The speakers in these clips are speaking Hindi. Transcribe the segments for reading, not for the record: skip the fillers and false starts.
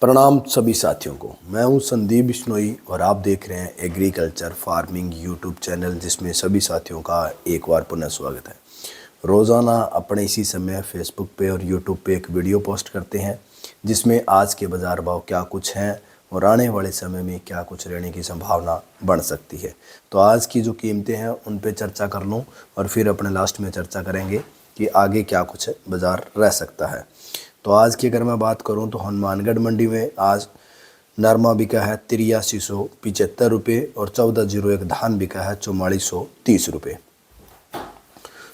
प्रणाम सभी साथियों को। मैं हूं संदीप बिश्नोई और आप देख रहे हैं एग्रीकल्चर फार्मिंग यूट्यूब चैनल, जिसमें सभी साथियों का एक बार पुनः स्वागत है। रोज़ाना अपने इसी समय फेसबुक पे और यूट्यूब पे एक वीडियो पोस्ट करते हैं जिसमें आज के बाज़ार भाव क्या कुछ हैं और आने वाले समय में क्या कुछ रहने की संभावना बढ़ सकती है। तो आज की जो कीमतें हैं उन पे चर्चा कर लूँ और फिर अपने लास्ट में चर्चा करेंगे कि आगे क्या कुछ बाज़ार रह सकता है। तो आज की अगर मैं बात करूं तो हनुमानगढ़ मंडी में आज नरमा बिका है 8375 रुपये और 1401 धान बिका है 4430 रुपये।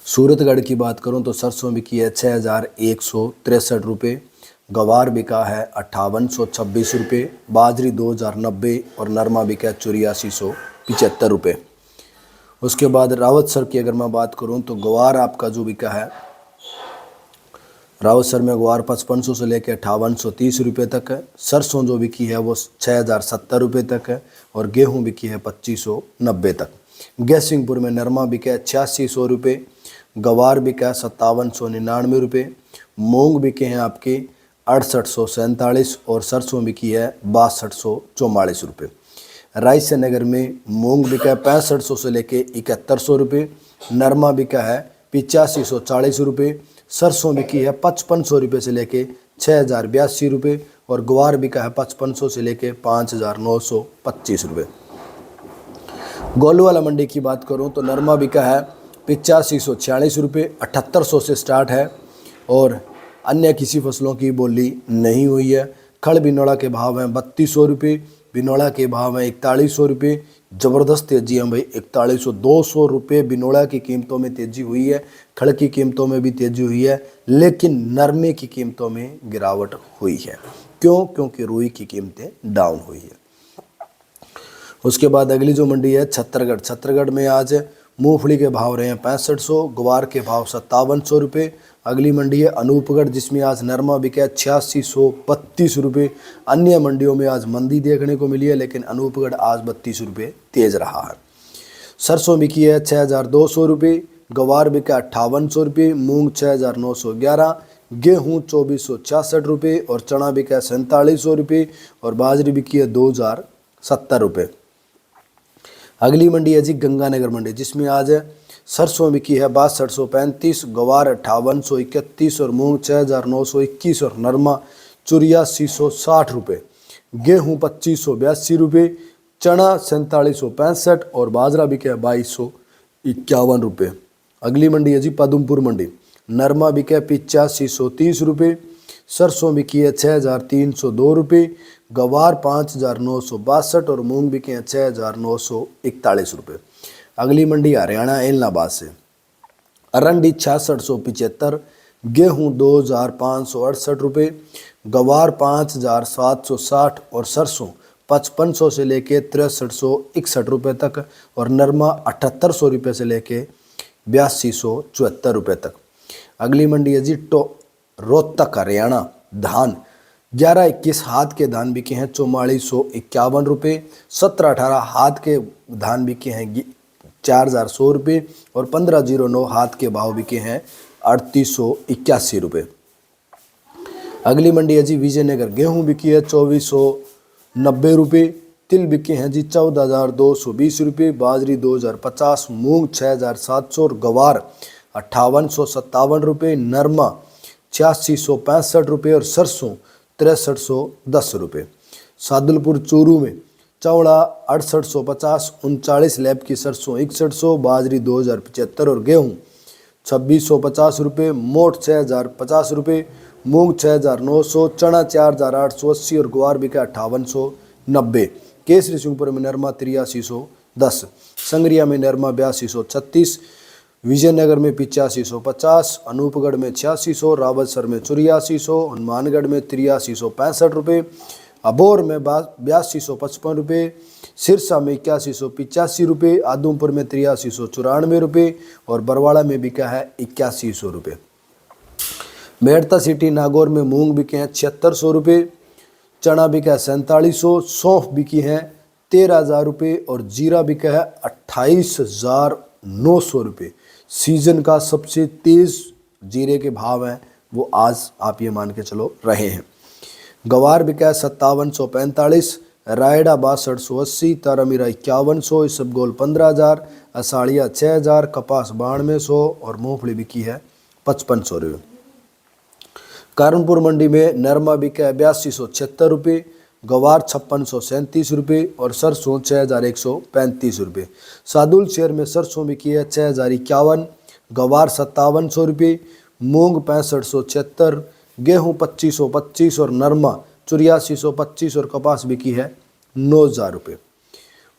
सूरतगढ़ की बात करूं तो सरसों बिकी है 6163 रुपये, गवार बिका है 5826 रुपये, बाजरी 2090 और नरमा बिका है 8475 रुपये। उसके बाद रावतसर की अगर मैं बात करूं तो गवार आपका जो बिका है रावतसर में ग्वार 5500 से लेकर 5830 रुपये तक है। सरसों जो बिकी है वो 6070 रुपये तक है और गेहूं बिकी है 2590 तक। गैसिंगपुर में नरमा बिका है 8600 रुपये, गवार बिका है 5799 रुपये, मूंग बिके हैं आपके 6847 और सरसों बिकी है 6244 रुपये। रायसेनगर में मूंग बिका है 6500 से लेकर 7100 रुपये, नरमा बिका है 8540 रुपये, सरसों बिकी है 5500 रुपये से लेके 6082 रुपये और ग्वार बिका है 5500 से लेके 5925 रुपये। गोलूवाला मंडी की बात करूं तो नरमा बिका है 8546 रुपये, 7800 से स्टार्ट है और अन्य किसी फसलों की बोली नहीं हुई है। खड़ बिनौला के भाव हैं 3200 रुपये, बिनौला के भाव हैं 4100 रुपये। ज़बरदस्त तेज़ी है भाई, 4100 200 रुपये बिनौला की कीमतों में तेज़ी हुई है, खड़ की कीमतों में भी तेज़ी हुई है, लेकिन नरमे की कीमतों में गिरावट हुई है। क्यों? क्योंकि रुई की कीमतें डाउन हुई है। उसके बाद अगली जो मंडी है छत्तरगढ़ में आज मूंगफली के भाव रहे हैं 6500, ग्वार के भाव 5700 रुपये। अगली मंडी है अनूपगढ़ जिसमें आज नरमा बिका है 8632 रुपये। अन्य मंडियों में आज मंदी देखने को मिली है, लेकिन अनूपगढ़ आज 32 रुपये तेज़ रहा है। सरसों बिकी है 6200 रुपये, गवार बिका 5800 रुपये, मूंग 6911, गेहूँ 2466 रुपये और चना बिका है 4700 रुपये और बाजरी बिकी है 2070 रुपये। अगली मंडी है जी गंगानगर मंडी जिसमें आज सरसों बिकी है 6235, गवार 5831 और मूंग 6921 और नरमा 8460 रुपये, गेहूँ 2582 रुपये, चना 4765 और बाजरा बिका है 2251 रुपये। अगली मंडी है जी पदमपुर मंडी, नरमा बिका है 8530 रुपये, सरसों बिकी है 6302 रुपये, गवार 5962 और मूंग बिके हैं 6941 रुपये। अगली मंडी हरियाणा एलनाबाद से अरंडी 6675, गेहूँ 2568 रुपये, गवार 5760 और सरसों 5500 से लेके 6361 रुपये तक और नरमा 7800 रुपये से लेके 8274 रुपये तक। अगली मंडी है जी रोहतक हरियाणा, धान 11-21 हाथ के धान बिके हैं 4451 रुपये, 17-18 हाथ के धान बिके हैं 4100 रुपये और 1509 हाथ के भाव बिके हैं 3881 रुपये। अगली मंडी है जी विजयनगर, गेहूं बिकी है 2490 रुपये, तिल बिके हैं जी 14220 रुपये, बाजरी 2050, मूंग 6700 और गवार 5857 रुपये, नरमा 8665 रुपये और सरसों 6310 रुपये। सादुलपुर चूरू में चौड़ा 6850, 39 लैब की सरसों 6100, बाजरी 2075 और गेहूँ 2650 रुपये, मोट 6050 रुपये, मूंग 6900, चना 4880 और ग्वार बिका 5890। केसरी सिंहपुर में नरमा 8310, संगरिया में नरमा 8236, विजयनगर में 8550, अनूपगढ़ में 8600, रावतसर में 8400, हनुमानगढ़ में 8365 रुपये, अबोर में 8255 रुपये, सिरसा में 8185 रुपये, आदमपुर में 8394 रुपये और बरवाड़ा में बिका है 8100 रुपये। मेड़ता सिटी नागौर में मूंग बिके हैं 7600 रुपये, चना बिका है 4700, सौंफ बिकी है 13000 रुपये और जीरा बिका है 28900 रुपये। सीजन का सबसे तेज़ जीरे के भाव हैं वो आज आप ये मान के चलो रहे हैं। गवार बिका है 5745, रायडा 6280, तारामीरा 5100, इसबगोल 15000, असाड़िया 6000, कपास 9200 और मूंगफली बिकी है 5500 रुपये। कारणपुर मंडी में नरमा बिका है 8276 रुपये, गवार 5637 रुपये और सरसों 6135 रुपये। सादुल शहर में सरसों बिकी है 6051, गवार 5700 रुपये, मूंग 6576, गेहूँ 2525 और नरमा 8425 और कपास बिकी है 9000 रुपये।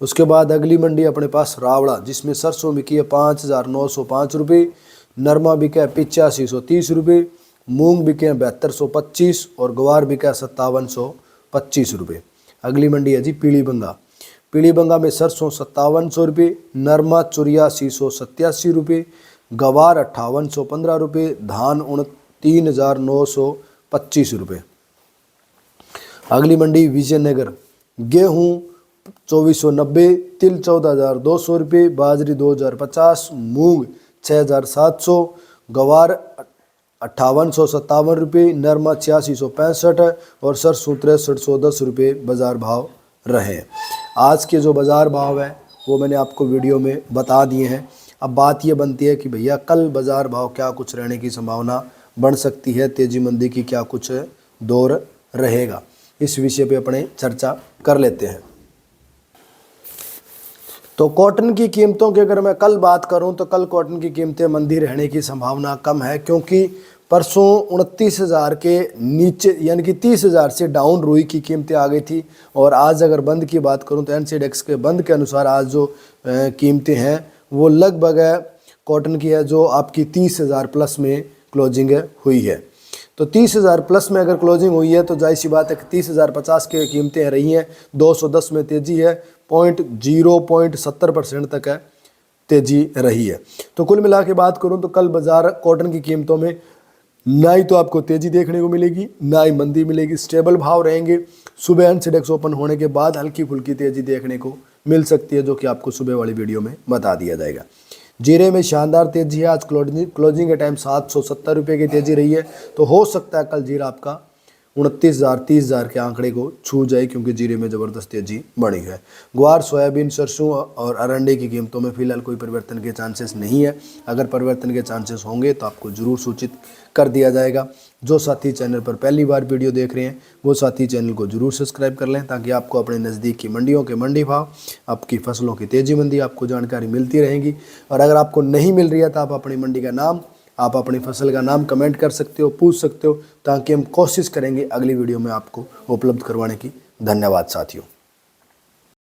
उसके बाद अगली मंडी अपने पास रावड़ा, जिसमें सरसों बिकी है 5905 रुपये, नरमा बिका है 8530 रुपये, मूंग बिके हैं 7225 और गवार बिका है 5725 रुपये। अगली मंडी है जी पीलीबंगा। पीलीबंगा में सरसों 5700 रुपये, नरमा 8487 रुपये, गवार 5815 रुपये, धान 3925 रुपये। अगली मंडी विजयनगर। गेहूँ 2490, तिल 14200 रुपये, बाजरी 2050, मूंग 6700, गवार 5857 रुपये, नरमा 8665 और सरसों 6310 रुपये बाज़ार भाव रहे। आज के जो बाज़ार भाव है वो मैंने आपको वीडियो में बता दिए हैं। अब बात ये बनती है कि भैया कल बाज़ार भाव क्या कुछ रहने की संभावना बढ़ सकती है, तेज़ी मंदी की क्या कुछ दौर रहेगा, इस विषय पे अपने चर्चा कर लेते हैं। तो कॉटन की कीमतों की अगर मैं कल बात करूं तो कल कॉटन की कीमतें मंदी रहने की संभावना कम है, क्योंकि परसों 29,000 के नीचे यानी कि 30,000 से डाउन रुई की कीमतें आ गई थी। और आज अगर बंद की बात करूं तो एनसीडेक्स के बंद के अनुसार आज जो कीमतें हैं वो लगभग कॉटन की है जो आपकी 30,000 प्लस में क्लोजिंग हुई है। तो 30,000 प्लस में अगर क्लोजिंग हुई है तो जाहिर सी बात है कि 30,050 के कीमतें रही हैं। 210 में तेज़ी है, 0.70% तक है तेज़ी रही है। तो कुल मिला के बात करूं तो कल बाज़ार कॉटन की कीमतों में ना ही तो आपको तेज़ी देखने को मिलेगी ना ही मंदी मिलेगी, स्टेबल भाव रहेंगे। सुबह एनसीडेक्स ओपन होने के बाद हल्की फुल्की तेज़ी देखने को मिल सकती है, जो कि आपको सुबह वाली वीडियो में बता दिया जाएगा। जीरे में शानदार तेज़ी है, आज क्लोजिंग के टाइम 770 रुपये की तेज़ी रही है। तो हो सकता है कल जीरा आपका 29,000 30,000 के आंकड़े को छू जाए, क्योंकि जीरे में ज़बरदस्त तेज़ी बढ़ी है। ग्वार, सोयाबीन, सरसों और अरंडे की कीमतों में फ़िलहाल कोई परिवर्तन के चांसेस नहीं है। अगर परिवर्तन के चांसेस होंगे तो आपको ज़रूर सूचित कर दिया जाएगा। जो साथी चैनल पर पहली बार वीडियो देख रहे हैं वो साथी चैनल को ज़रूर सब्सक्राइब कर लें, ताकि आपको अपने नज़दीक की मंडियों के मंडी भाव, आपकी फसलों की तेज़ी मंदी आपको जानकारी मिलती रहेगी। और अगर आपको नहीं मिल रही है तो आप अपनी मंडी का नाम, आप अपनी फसल का नाम कमेंट कर सकते हो, पूछ सकते हो, ताकि हम कोशिश करेंगे अगली वीडियो में आपको उपलब्ध करवाने की। धन्यवाद साथियों।